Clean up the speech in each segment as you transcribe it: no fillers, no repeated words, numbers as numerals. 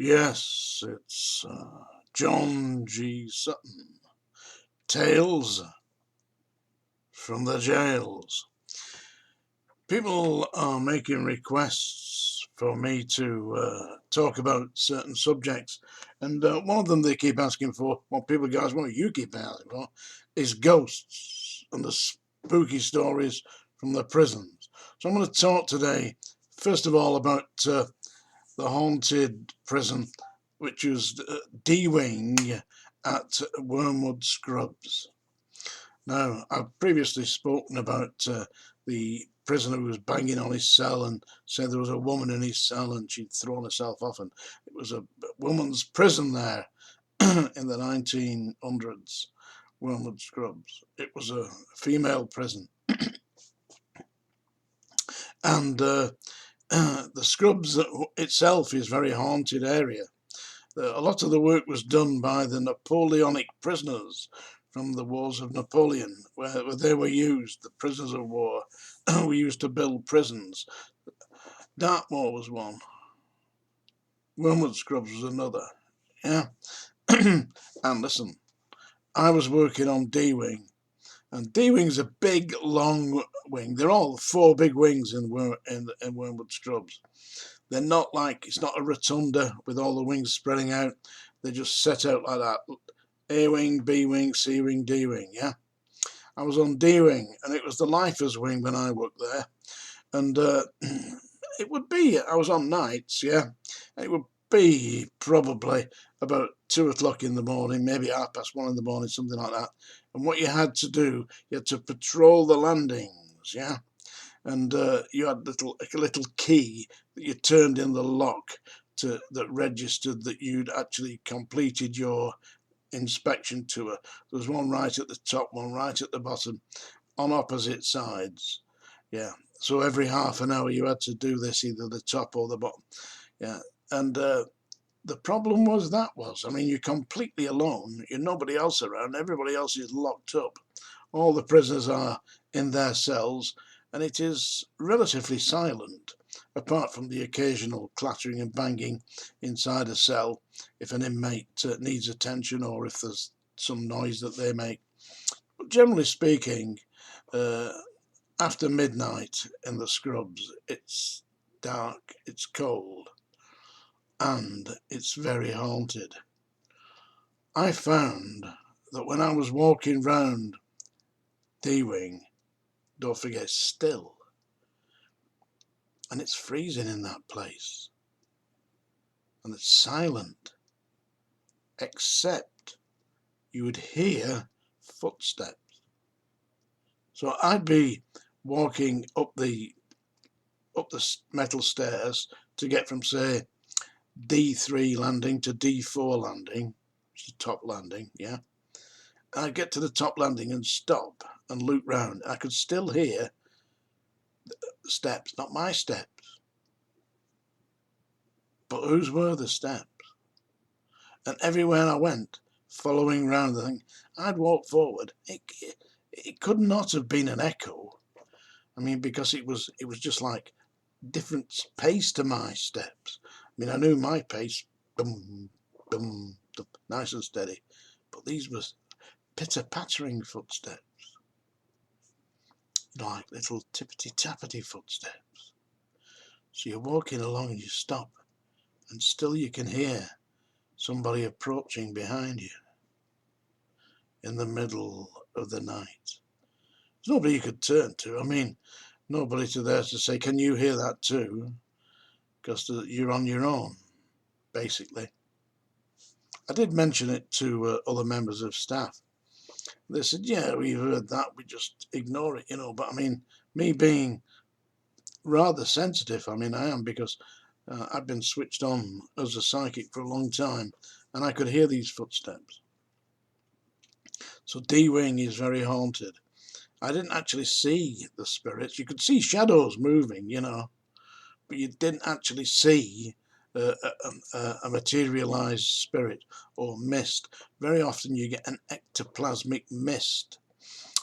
Yes, it's John G. Sutton. Tales from the Jails. People are making requests for me to talk about certain subjects, and one of them they keep asking for, well, people guys, what you keep asking for, is ghosts and the spooky stories from the prisons. So I'm going to talk today, first of all, about the haunted prison, which was D Wing at Wormwood Scrubs. Now, I've previously spoken about the prisoner who was banging on his cell and said there was a woman in his cell and she'd thrown herself off, and it was a woman's prison there in the 1900s, Wormwood Scrubs. It was a female prison. And the Scrubs itself is a very haunted area. A lot of the work was done by the Napoleonic prisoners from the wars of Napoleon, where they were used. The prisoners of war were used to build prisons. Dartmoor was one. Wormwood Scrubs was another. Yeah. And listen, I was working on D Wing, and D Wing's a big, long wing. They're all four big wings in Wormwood Scrubs. They're not like, it's not a rotunda with all the wings spreading out. They just set out like that. A wing, B wing, C wing, D wing, yeah? I was on D wing, and it was the lifers wing when I worked there. And it would be, I was on nights, yeah? And it would be probably about 2 o'clock in the morning, maybe 1:30 in the morning, something like that. And what you had to do, you had to patrol the landings, yeah? And you had a little key that you turned in the lock that registered that you'd actually completed your inspection tour. There was one right at the top, one right at the bottom, on opposite sides. Yeah. So every half an hour you had to do this, either the top or the bottom. Yeah. And the problem I mean, you're completely alone. You're nobody else around. Everybody else is locked up. All the prisoners are in their cells, and it is relatively silent, apart from the occasional clattering and banging inside a cell if an inmate needs attention or if there's some noise that they make. But generally speaking, uh, after midnight in the Scrubs, it's dark, it's cold, and it's very haunted. I found that when I was walking round D Wing, don't forget, still, and it's freezing in that place, and it's silent, except you would hear footsteps. So I'd be walking up the metal stairs to get from, say, D3 landing to D4 landing, which is the top landing, yeah. I'd get to the top landing and stop and look round. I could still hear the steps, not my steps, but whose were the steps? And everywhere I went, following round the thing, I'd walk forward. It could not have been an echo. I mean, because it was just like different pace to my steps. I mean, I knew my pace, dum, dum, dum, nice and steady, but these was pitter-pattering footsteps, like little tippity-tappity footsteps. So you're walking along and you stop, and still you can hear somebody approaching behind you in the middle of the night. There's nobody you could turn to. I mean, nobody to there to say, can you hear that too? Because you're on your own, basically. I did mention it to other members of staff. They said, yeah, we've heard that, we just ignore it, But I mean, me being rather sensitive, I mean, I am, because I've been switched on as a psychic for a long time, and I could hear these footsteps. So D Wing is very haunted. I didn't actually see the spirits. You could see shadows moving, but you didn't actually see a materialized spirit or mist. Very often you get an ectoplasmic mist.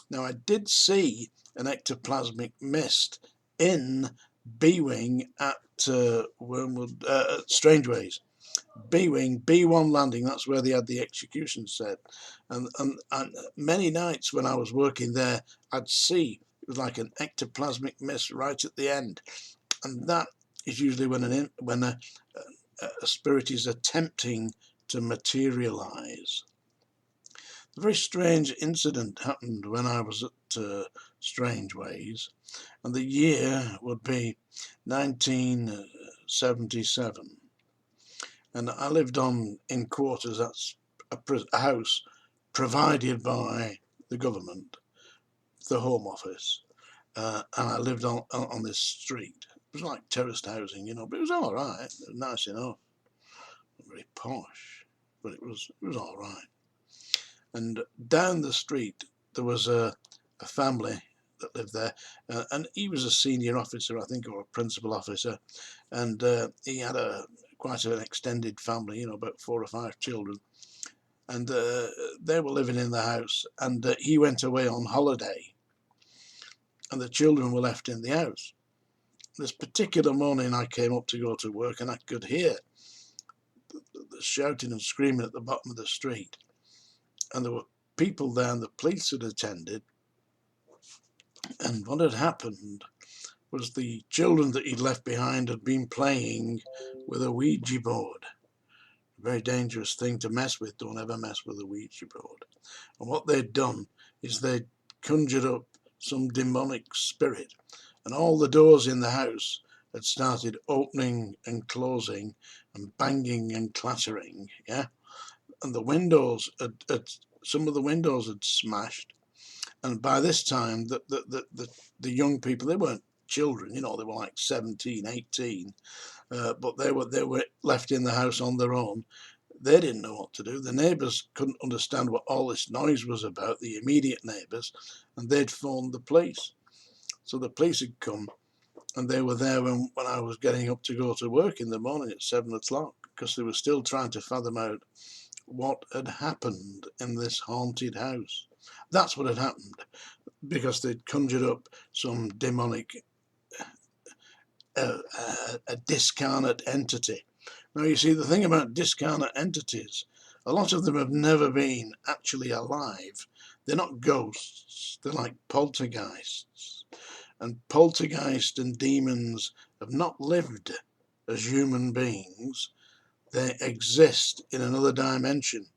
Now, I did see an ectoplasmic mist in B Wing at Wormwood, Strangeways. B Wing, B1 landing, that's where they had the execution set. And many nights when I was working there, I'd see it was like an ectoplasmic mist right at the end. And that is usually when a spirit is attempting to materialize. A very strange incident happened when I was at Strangeways, and the year would be 1977. And I lived in quarters. That's a house provided by the government, the Home Office, and I lived on this street. It was like terraced housing, but it was all right. It was nice enough, very posh, but it was all right. And down the street there was a family that lived there, and he was a senior officer, I think, or a principal officer, and he had quite an extended family, about 4 or 5 children, and they were living in the house, and he went away on holiday, and the children were left in the house. This particular morning I came up to go to work, and I could hear the shouting and screaming at the bottom of the street, and there were people there, and the police had attended, and what had happened was the children that he'd left behind had been playing with a Ouija board. A very dangerous thing to mess with. Don't ever mess with a Ouija board. And what they'd done is they'd conjured up some demonic spirit, and all the doors in the house had started opening and closing and banging and clattering, yeah? And the windows some of the windows had smashed, and by this time the young people, they weren't children, they were like 17, 18, but they were left in the house on their own. They didn't know what to do. The neighbours couldn't understand what all this noise was about, the immediate neighbours, and they'd phoned the police. So the police had come, and they were there when I was getting up to go to work in the morning at 7 o'clock, because they were still trying to fathom out what had happened in this haunted house. That's what had happened, because they'd conjured up some demonic, a discarnate entity. Now, you see, the thing about discarnate entities, a lot of them have never been actually alive. They're not ghosts, they're like poltergeists. And poltergeists and demons have not lived as human beings. They exist in another dimension.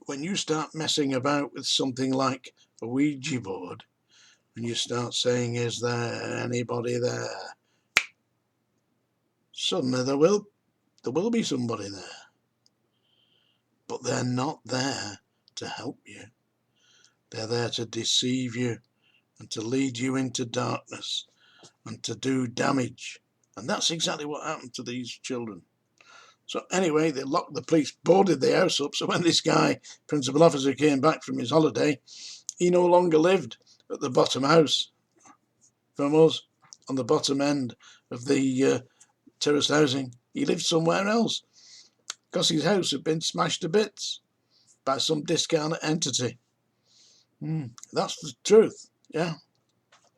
When you start messing about with something like a Ouija board, and you start saying, "Is there anybody there?" suddenly there will be somebody there. But they're not there to help you. They're there to deceive you and to lead you into darkness and to do damage. And that's exactly what happened to these children. So anyway, the police boarded the house up. So when this guy, principal officer, came back from his holiday, he no longer lived at the bottom house from us, on the bottom end of the terraced housing. He lived somewhere else, because his house had been smashed to bits by some discarnate entity. That's the truth, yeah,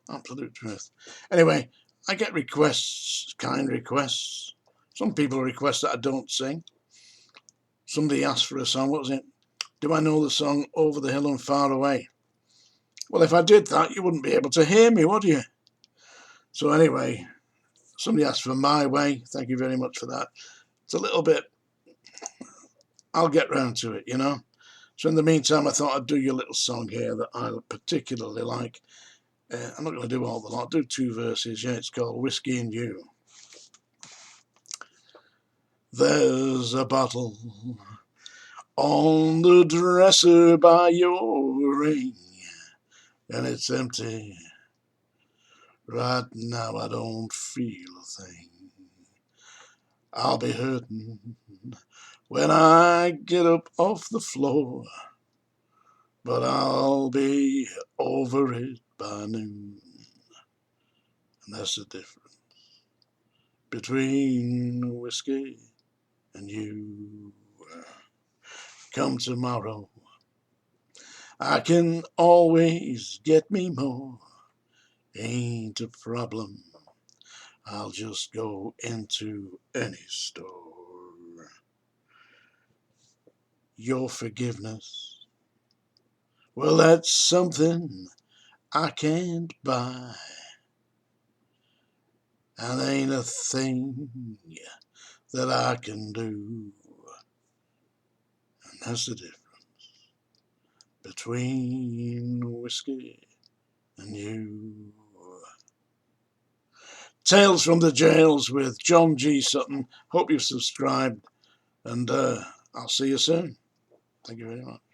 absolute truth. Anyway, I get requests, kind requests. Some people request that I don't sing. Somebody asked for a song, what was it? Do I know the song Over the Hill and Far Away? Well, if I did that, you wouldn't be able to hear me, would you? So anyway, somebody asked for My Way. Thank you very much for that. It's a little bit, I'll get round to it, So in the meantime, I thought I'd do you a little song here that I particularly like. I'm not going to do all the lot. I'll do 2 verses. Yeah, it's called Whiskey and You. There's a bottle on the dresser by your ring, and it's empty. Right now I don't feel a thing. I'll be hurting when I get up off the floor, but I'll be over it by noon. And that's the difference between whiskey and you. Come tomorrow, I can always get me more. Ain't a problem, I'll just go into any store. your forgiveness. Well, that's something I can't buy, and ain't a thing that I can do. And that's the difference between whiskey and you. Tales from the Jails with John G. Sutton. Hope you've subscribed, and I'll see you soon. Thank you very much.